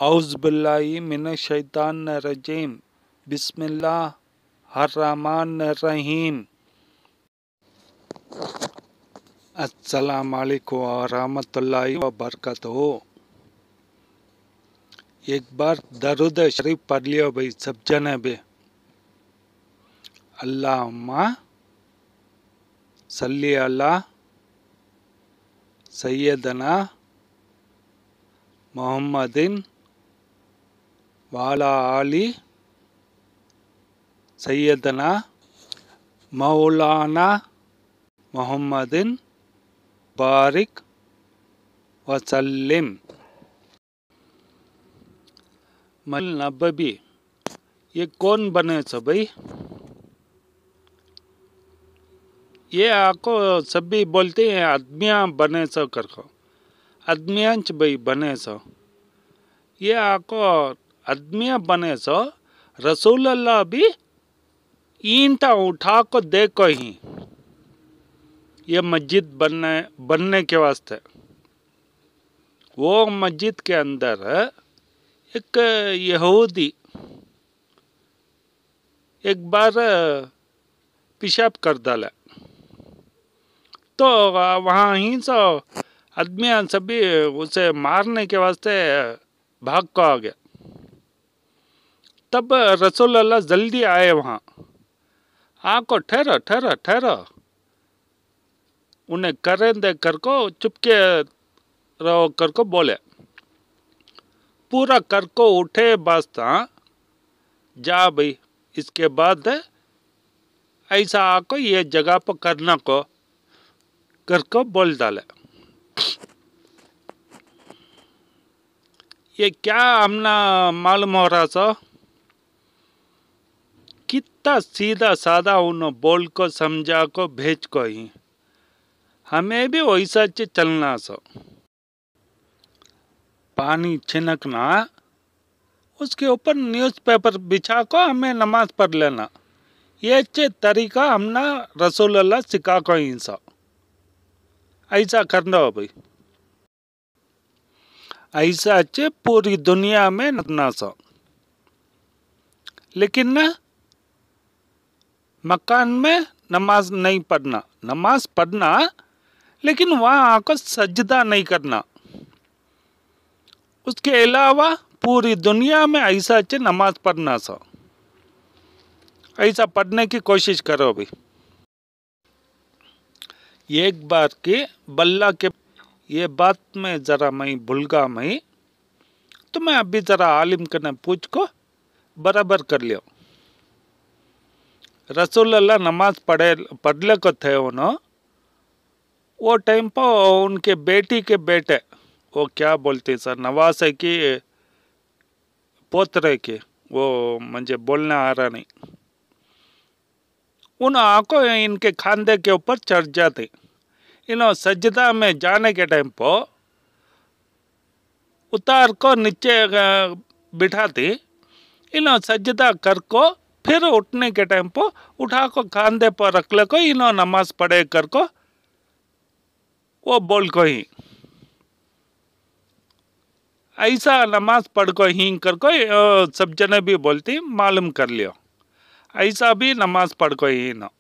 औज़ुबिल्लाहि मिनश्शैतानिर्रजीम बिस्मिल्लाहिर्रहमानिर्रहीम। अस्सलामु अलैकुम व रहमतुल्लाहि व बरकातहू। एक बार दरूद शरीफ पढ़ लियो भाई सब जने भी। अल्लाहुम्मा सल्ली अला सय्यदना मुहम्मदिन वाला आली सय्यदना मौलाना मुहम्मदिन बारिक वसल्लिम। मल नबी ये कौन बने सो भाई? ये आपको सभी बोलते हैं आदमियाँ बने सो करको, आदमियांच भाई बने सो। ये आपको आदमियाँ बने सो, रसूल अल्लाह भी ईंटा उठा को देखो ही ये मस्जिद बनने के वास्ते। वो मस्जिद के अंदर एक यहूदी एक बार पेशाब कर डाला, तो वहाँ ही सो आदमियाँ सभी उसे मारने के वास्ते भाग को आ गया। तब रसूल अल्लाह जल्दी आए वहाँ, आको ठहरो ठहरो ठहरो, उन्हें करें दे कर को चुपके रहो कर को बोले। पूरा कर को उठे बास्ता जा भाई, इसके बाद ऐसा आको ये जगह पर करना को कर को बोल डाले। ये क्या हमना मालूम हो रहा सो, कितना सीधा साधा उन्होंने बोल को समझा को भेज को ही हमें भी वैसा चलना सो। पानी छिनकना, उसके ऊपर न्यूज़पेपर बिछा को हमें नमाज पढ़ लेना, ये तरीका हमना रसूल अल्लाह सिखा को ही सो। ऐसा करना हो भाई, ऐसा पूरी दुनिया में नतना सो। लेकिन ना मकान में नमाज नहीं पढ़ना, नमाज पढ़ना लेकिन वहाँ आकर सजदा नहीं करना। उसके अलावा पूरी दुनिया में ऐसा नमाज पढ़ना सो। ऐसा पढ़ने की कोशिश करो भाई। एक बार के बल्ला के ये बात में ज़रा मैं भूलगा मैं, तो मैं अभी ज़रा आलिम करने पूछ को बराबर कर लियो। रसूल अल्लाह नमाज पढ़ले को थे उन्होंने, वो टाइम पर उनके बेटी के बेटे, वो क्या बोलते सर, नवासे की पोतरे के, वो मुझे बोलना आ रहा नहीं, उन आंखों इनके खांदे के ऊपर चढ़ जाते। इन्हों सजदा में जाने के टाइम पर उतार को नीचे बिठाती, इन्हों सजदा कर को फिर उठने के टाइम पर उठा को खांदे पर रख ले को, इन्हों नमाज पढ़े कर को वो बोल को ही ऐसा नमाज पढ़ को ही कर को सब जने भी बोलती मालूम कर लियो। ऐसा भी नमाज पढ़ को ही ना।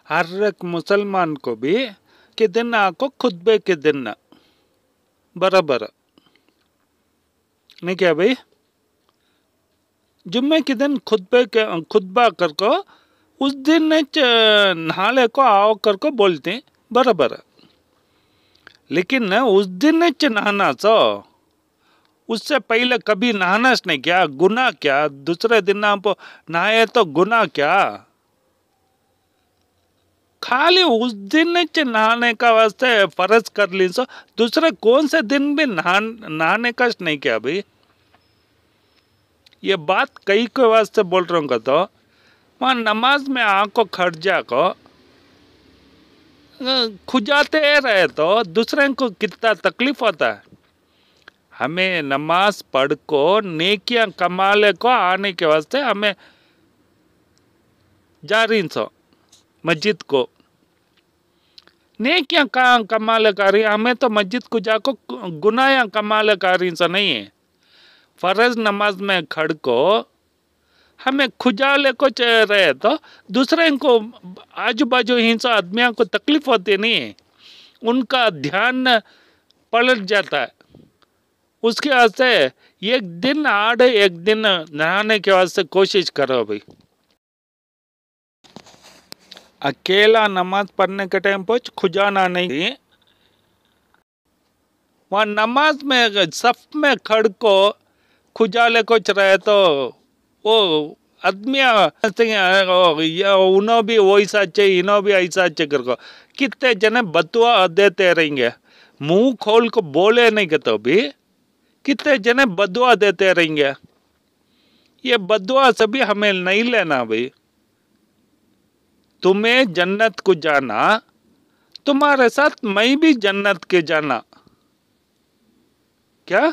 हर एक मुसलमान को भी के दिन आको खुतबे के दिन बराबर नहीं क्या भाई, जुम्मे के दिन खुतबा कर को उस दिन नहाले को आओ कर को बोलते बराबर। लेकिन उस दिन नहाना सो, उससे पहले कभी नहाना नहीं क्या, गुनाह क्या? दूसरे दिन आप नहाए तो गुनाह क्या? खाली उस दिन नहाने का वास्ते फर्ज कर ली सो, दूसरे कौन से दिन भी नहाने का नहीं क्या भाई? ये बात कई के वास्ते बोल रहा हूँ। तो वहाँ नमाज में आंखों खर्जा को खुजाते रहे तो दूसरे को कितना तकलीफ होता है। हमें नमाज पढ़ को नेकियां कमाले को आने के वास्ते हमें जा रही सो मस्जिद को। नेकियां कहाँ कमाल करी, हमें तो मस्जिद को जाको गुनाह कमाल करी से नहीं है। फर्ज नमाज में खड़ को हमें खुजाले को रहे तो दूसरे को आजू बाजू हिंसा आदमियों को तकलीफ होती नहीं है, उनका ध्यान पलट जाता है। उसके वास्ते एक दिन आड़े एक दिन नहाने के वास्ते कोशिश करो भाई। अकेला नमाज पढ़ने के टाइम पर खुजाना नहीं, वहाँ नमाज में सफ में खड़ को खुजाले कुछ रहे तो वो आदमी उन्हों भी वैसा चाहिए, इन्हों भी ऐसा चाहिए करको कितने जने बदुआ देते रहेंगे, मुंह खोल को बोले नहीं के तो भी कितने जने बदुआ देते रहेंगे। ये बदुआ सभी हमें नहीं लेना भाई। तुम्हें जन्नत को जाना, तुम्हारे साथ मैं भी जन्नत के जाना। क्या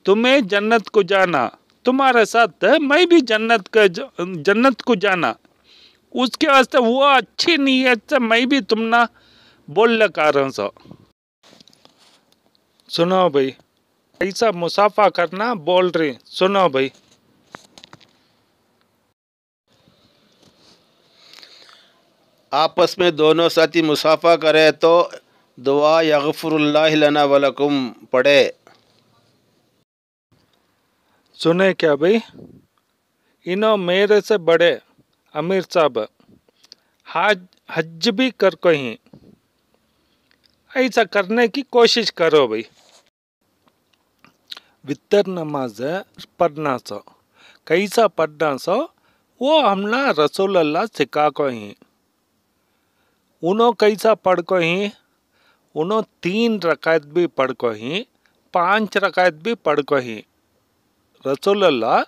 तुम्हें जन्नत को जाना, तुम्हारे साथ मैं भी जन्नत को जाना। उसके वास्ते वो अच्छी नीयत से मैं भी तुम ना बोल लगा रहा हूँ। सुनो भाई, ऐसा मुसाफा करना बोल रही, सुनो भाई। आपस में दोनों साथी मुसाफा करे तो दुआ यगफुरुल्लाह लना वलकुम पढ़े। सुने क्या भाई, इन्हों मेरे से बड़े अमीर साहब हज भी कर को ही ऐसा करने की कोशिश करो भाई। वितर नमाज पढ़ना सो, कैसा पढ़ना सो वो हमला रसूल अल्लाह सिखा को ही। उन्हों कैसा पढ़ को ही, उन्हों 3 रकायत भी पढ़ को ही, 5 रकायत भी पढ़ को ही। रसूल अल्लाह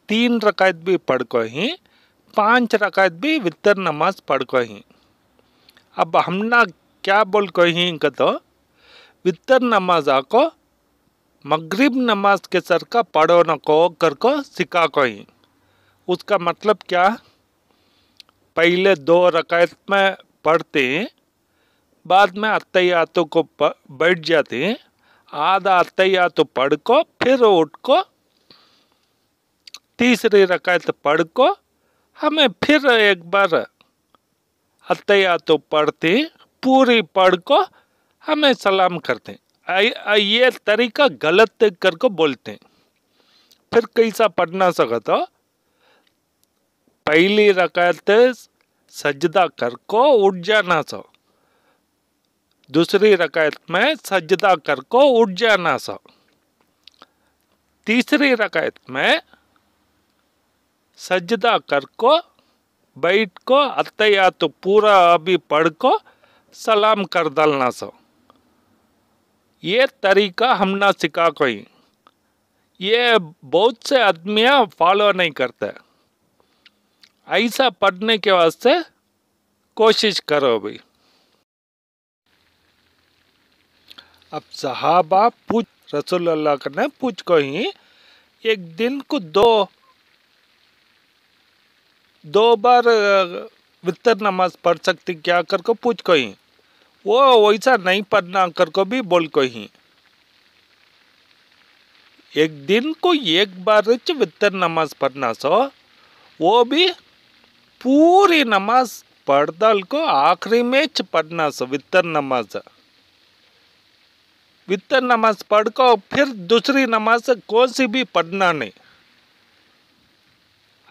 3 रकायत भी पढ़ को ही, 5 रकायत भी वितर नमाज पढ़ को ही। अब हमना क्या बोल को ही तो वितर नमाज आको मगरिब नमाज के सर का पढ़ो न को कर को सिखा को ही। उसका मतलब क्या, पहले 2 रकायत में पढ़ते हैं, बाद में अत्तहियातों को बैठ जाते हैं, आधा अत्तहियात पढ़ को फिर उठ को तीसरी रकायत पढ़ को हमें फिर एक बार अत्तहियात पढ़ते, पूरी पढ़ को हमें सलाम करते। ये तरीका गलत कर को बोलते हैं। फिर कैसा पढ़ना सका तो पहली रकायत सजदा कर को उठ जाना सो, दूसरी रकायत में सजदा कर को उठ जाना सो, तीसरी रकायत में सजदा कर को बैठ को अत्तहियात पूरा अभी पढ़ को सलाम कर डालना सो। ये तरीका हमना सिखा कोई, ये बहुत से आदमियां फॉलो नहीं करते। ऐसा पढ़ने के वास्ते कोशिश करो भाई। अब सहाबा पूछ रसूल अल्लाह ने पूछ को ही एक दिन को दो बार वितर नमाज पढ़ सकती क्या कर को पूछ को ही, वो वैसा नहीं पढ़ना कर को भी बोल को ही। एक दिन को एक बार वितर नमाज पढ़ना सो, वो भी पूरी नमाज पढ़ डाल को आखिरी में पढ़ना सो। वितर नमाज पढ़ को फिर दूसरी नमाज कौन सी भी पढ़ना नहीं।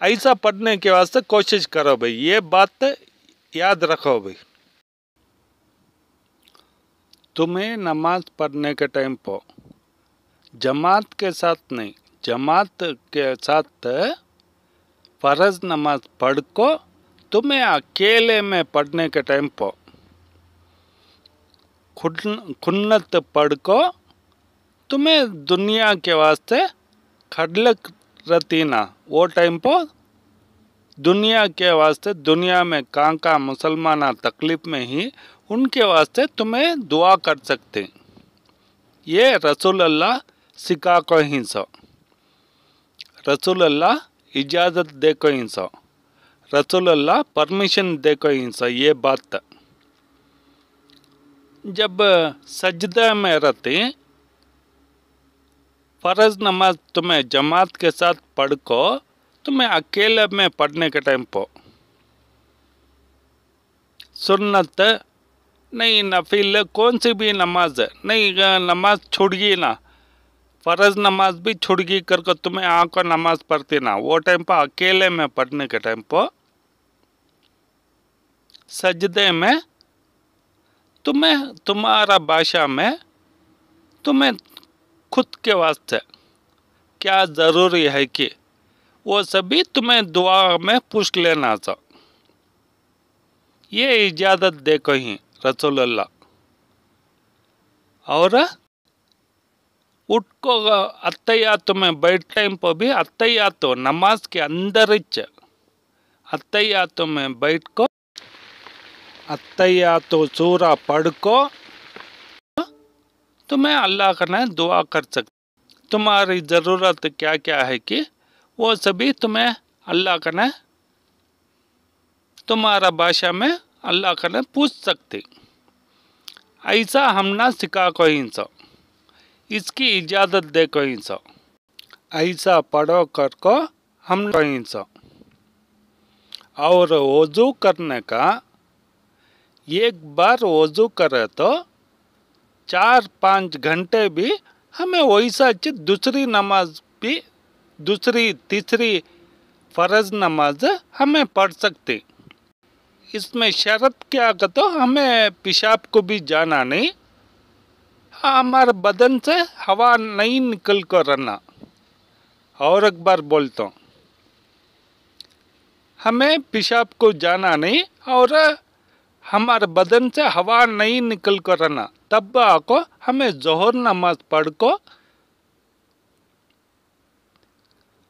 ऐसा पढ़ने के वास्ते कोशिश करो भाई, ये बात याद रखो भाई। तुम्हें नमाज पढ़ने के टाइम पर जमात के साथ नहीं, जमात के साथ फर्ज नमाज पढ़ को तुम्हें अकेले में पढ़ने के टाइम पर खुन्नत पढ़ को तुम्हें दुनिया के वास्ते खडलक रतीना, वो टाइम पर दुनिया के वास्ते, दुनिया में कहाँ मुसलमान तकलीफ में ही उनके वास्ते तुम्हें दुआ कर सकते हैं। ये रसूल अल्लाह सिखा को ही सो, रसूल अल्लाह इजाज़त दे को ही सो, रसूल अल्लाह परमिशन दे को ही सो। ये बात जब सजदा में रहते फर्ज नमाज तुम्हें जमात के साथ पढ़ को तुम्हें अकेले में पढ़ने के टाइम पर सुन्नत नहीं नफिल कौन सी भी नमाज नहीं नमाज छुड़गी ना फर्ज नमाज भी छुड़गी करके तुम्हें आँख नमाज पढ़ती ना वो टाइम पर अकेले में पढ़ने के टाइम पर सजदे में तुम्हें तुम्हारा भाषा में तुम्हें खुद के वास्ते क्या ज़रूरी है कि वो सभी तुम्हें दुआ में पूछ लेना चाहिए। ये इजाज़त देखो ही रसूलुल्लाह। और उठ को अत्तैयात में बैठ टाइम पर भी अत्तैयात नमाज के अंदर अत्तैयात में बैठ को अत्तैयात सूरा पढ़ को तुम्हें अल्लाह करना दुआ कर सकते। तुम्हारी ज़रूरत क्या क्या है कि वो सभी तुम्हें अल्लाह करना तुम्हारा भाषा में अल्लाह करना पूछ सकते। ऐसा हम ना सिखा को इंसा इसकी इजाज़त दे को इंसा ऐसा पढ़ो कर को हम इंसा। और वज़ू करने का एक बार वज़ू करे तो 4-5 घंटे भी हमें वैसा दूसरी नमाज भी दूसरी तीसरी फ़र्ज नमाज हमें पढ़ सकते। इसमें शर्त क्या का तो हमें पेशाब को भी जाना नहीं, हमारे बदन से हवा नहीं निकल कर रहना। और एक बार बोलता हूँ, हमें पेशाब को जाना नहीं और हमारे बदन से हवा नहीं निकल कर रहना। तब आको हमें ज़ोहर नमाज पढ़ को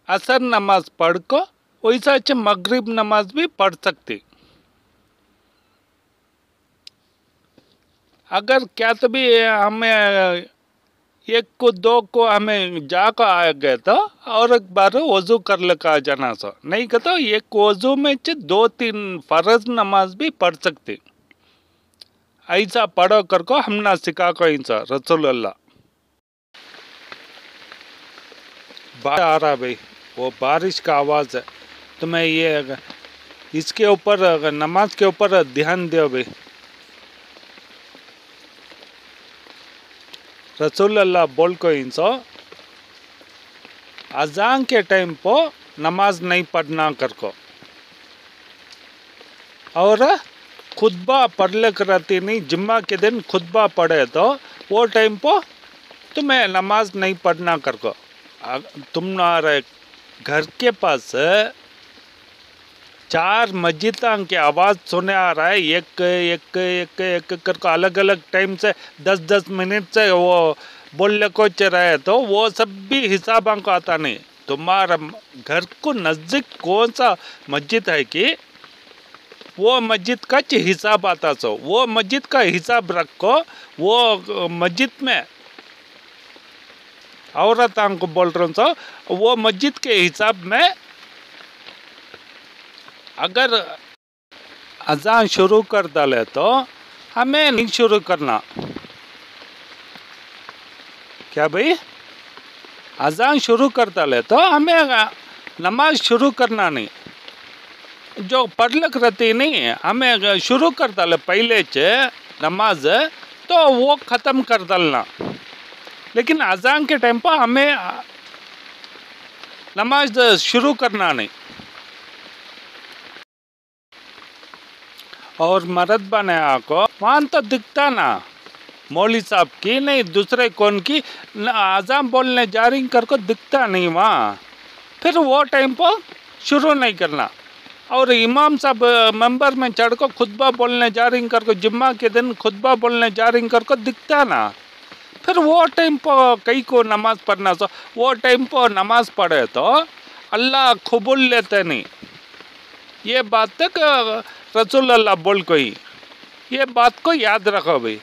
असर नमाज पढ़ को वैसा मगरिब नमाज भी पढ़ सकती। अगर क्या तो भी हमें 1 को 2 को हमें जाकर आ गए तो और एक बार वज़ू कर लगा जाना सो नहीं कहता एक वज़ू में 2-3 फ़र्ज नमाज भी पढ़ सकते। ऐसा पढ़ो कर को हमने सिखा को इंसा रसूलुल्लाह। आ रहा भाई वो बारिश का आवाज़ है, तुम्हें ये इसके ऊपर नमाज के ऊपर ध्यान दो भाई। रसूलुल्लाह बोल को इंसा अजान के टाइम पर नमाज नहीं पढ़ना कर को और खुतबा पढ़ ले करती नहीं। जुम्मा के दिन खुतबा पढ़े तो वो टाइम पर तुम्हें नमाज नहीं पढ़ना कर को। तुम्हारे घर के पास 4 मस्जिदां की आवाज़ सुने आ रहा है, एक एक एक एक करके अलग अलग टाइम से 10-10 मिनट से वो बोलने को रहे तो वो सब भी हिसाब को आता नहीं। तुम्हारा घर को नज़दीक कौन सा मस्जिद है कि वो मस्जिद का हिसाब आता सो वो मस्जिद का हिसाब रखो। वो मस्जिद में औरतां को बोल रहा हूँ सो वो मस्जिद के हिसाब में अगर अजान शुरू कर डाले तो हमें नहीं शुरू करना। क्या भाई अजान शुरू कर डाले तो हमें नमाज शुरू करना नहीं। जो पढ़ लग रहती नहीं हमें शुरू कर डाले पहले से नमाज तो वो ख़त्म कर डालना। लेकिन अजान के टाइम पर हमें नमाज शुरू करना नहीं। और मर्द बने आको वहाँ तो दिखता ना मौली साहब की नहीं दूसरे कौन की अजान बोलने जारी करको दिखता नहीं वहाँ, फिर वो टाइम पर शुरू नहीं करना। और इमाम साहब मंबर में चढ़ को खुतबा बोलने जारी करको जुम्मा के दिन खुतबा बोलने जारी करको दिखता ना, फिर वो टाइम पर कई को नमाज पढ़ना सो वो टाइम पर नमाज पढ़े तो अल्लाह कबूल लेते नहीं। ये बात तक रसूलुल्लाह बोल कोई ये बात को याद रखो भाई।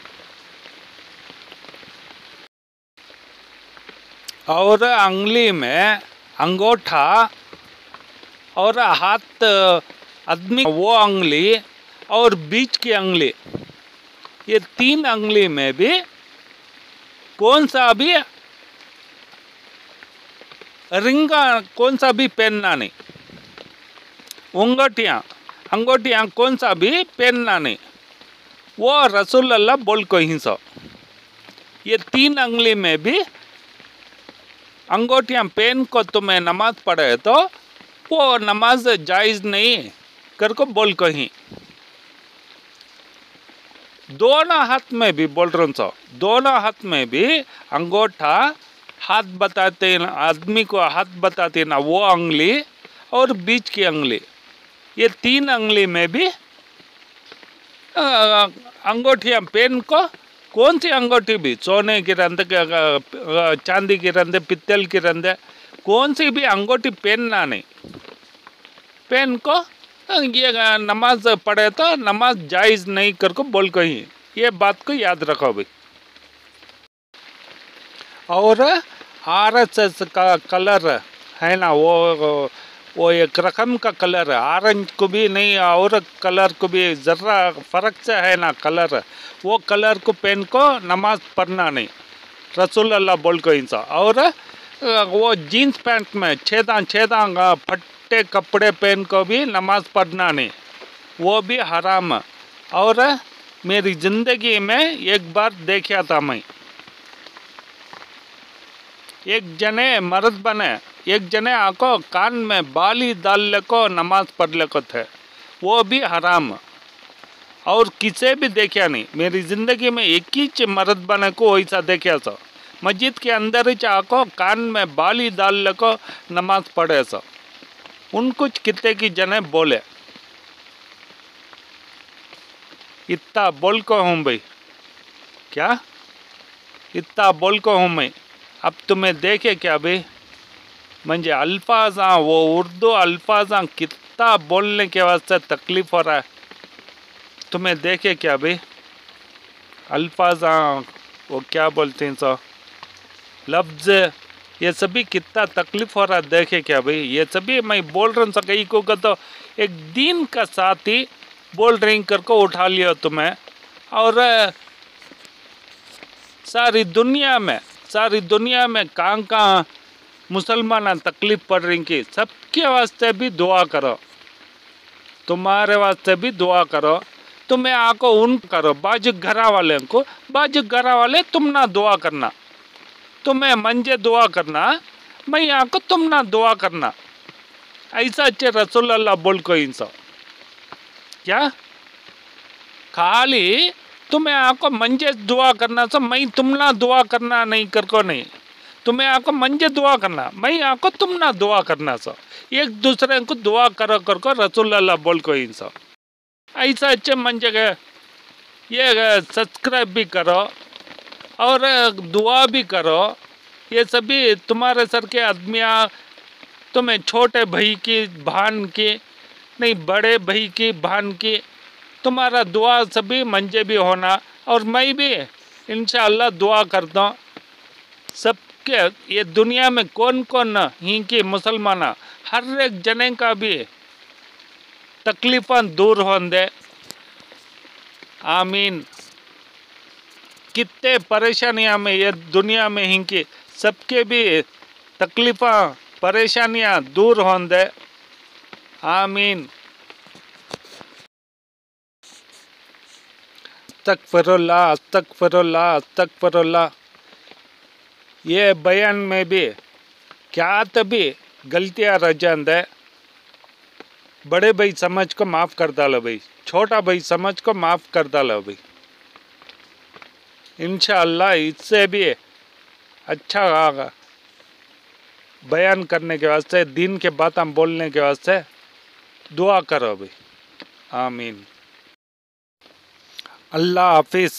और अंगली में अंगूठा और हाथ आदमी वो अंगली और बीच की अंगली ये 3 अंगुली में भी कौन सा भी रिंगा कौन सा भी पहनना नहीं, अंगूठियाँ कौन सा भी पहनना नहीं, वो रसूल अल्लाह बोल को ही सो। ये 3 अंगुली में भी अंगूठियाँ पहन को तुम्हें नमाज पढ़े तो वो नमाज जायज़ नहीं कर को बोल को ही। दोनों हाथ में भी बोल रहा हूँ, दोनों हाथ में भी अंगूठा हाथ बताते ना, आदमी को हाथ बताते ना वो अंगुली और बीच की अंगुली, ये 3 अंगुली में भी अंगूठियाँ पहन को कौन सी अंगूठी भी, सोने की रंध, चांदी की रंध, पित्तल की रंध, कौन सी भी अंगूठी पहनना नहीं, पहन को ये नमाज पढ़े तो नमाज जायज़ नहीं कर को बोल को ही। ये बात को याद रखो भाई। और RSS का कलर है ना, वो एक रकम का कलर है, ऑरेंज को भी नहीं और कलर को भी ज़रा फ़र्क से है ना कलर, वो कलर को पहन को नमाज पढ़ना नहीं, रसूल अल्लाह बोल को इंसा। और वो जीन्स पैंट में छेदा फटे कपड़े पहन को भी नमाज पढ़ना नहीं, वो भी हराम। और मेरी ज़िंदगी में एक बार देखा था मैं, एक जने मर्द बने, एक जने आको कान में बाली डाल ले को नमाज पढ़ ले को थे, वो भी हराम। और किसे भी देखा नहीं मेरी ज़िंदगी में, एक ही मर्द बने को ऐसा देखा सो, मस्जिद के अंदर ही आको कान में बाली डाल ले को नमाज पढ़े सो। उनको कितने की जने बोले, इतना बोल को हूँ भाई, क्या इतना बोल को हूँ मैं। अब तुम्हें देखे क्या भाई, मुझे अल्फाजा वो उर्दू अल्फाजा कितना बोलने के वास्ते तकलीफ़ हो रहा है, तुम्हें देखे क्या भाई अल्फाजा वो क्या बोलते हैं सो लफ्ज़, ये सभी कितना तकलीफ़ हो रहा है, देखे क्या भाई। ये सभी मैं बोल रहा हूँ कहीं को तो एक दिन का साथ ही बोल रही कर को उठा लिया तुम्हें। और सारी दुनिया में कहाँ मुसलमान तकलीफ़ पड़ रही की, सबके वास्ते भी दुआ करो, तुम्हारे वास्ते भी दुआ करो। तुम्हें आको उन करो बाजू घरा वाले को, बाजू घरा वाले तुम ना दुआ करना, तुम्हें मंजे दुआ करना, मैं आको तुम ना दुआ करना, ऐसा अच्छे रसूल अल्लाह बोल को इंसा। क्या खाली तुम्हें आको मंजे दुआ करना सो, मैं तुम ना दुआ करना नहीं कर को नहीं, तुम्हें आको मंजे दुआ करना, मैं आको तुम ना दुआ करना सो, एक दूसरे को दुआ करो कर को रसूल अल्लाह बोल को इंसा। ऐसा अच्छे मंजे ये सब्सक्राइब भी करो और दुआ भी करो। ये सभी तुम्हारे सर के आदमियाँ, तुम्हें छोटे भाई की बहन की नहीं, बड़े भाई की बहन की, तुम्हारा दुआ सभी मंजे भी होना। और मैं भी इंशाअल्लाह दुआ करता हूँ सबके, ये दुनिया में कौन कौन ही की मुसलमान हर एक जने का भी तकलीफ़ां दूर होंदे, आमीन। कितने परेशानियां में ये दुनिया में ही की सबके भी तकलीफ़ां परेशानियां दूर होंदे, आमीन। अस्तगफिरुल्लाह अस्तगफिरुल्लाह अस्तगफिरुल्लाह। ये बयान में भी क्या तभी गलतियाँ रह जाते, बड़े भाई समझ को माफ़ कर डालो भाई, छोटा भाई समझ को माफ़ कर डालो भाई। इंशाअल्लाह इससे भी अच्छा बयान करने के वास्ते, दीन के बातें बोलने के वास्ते दुआ करो भाई, आमीन। अल्लाह हाफिज़।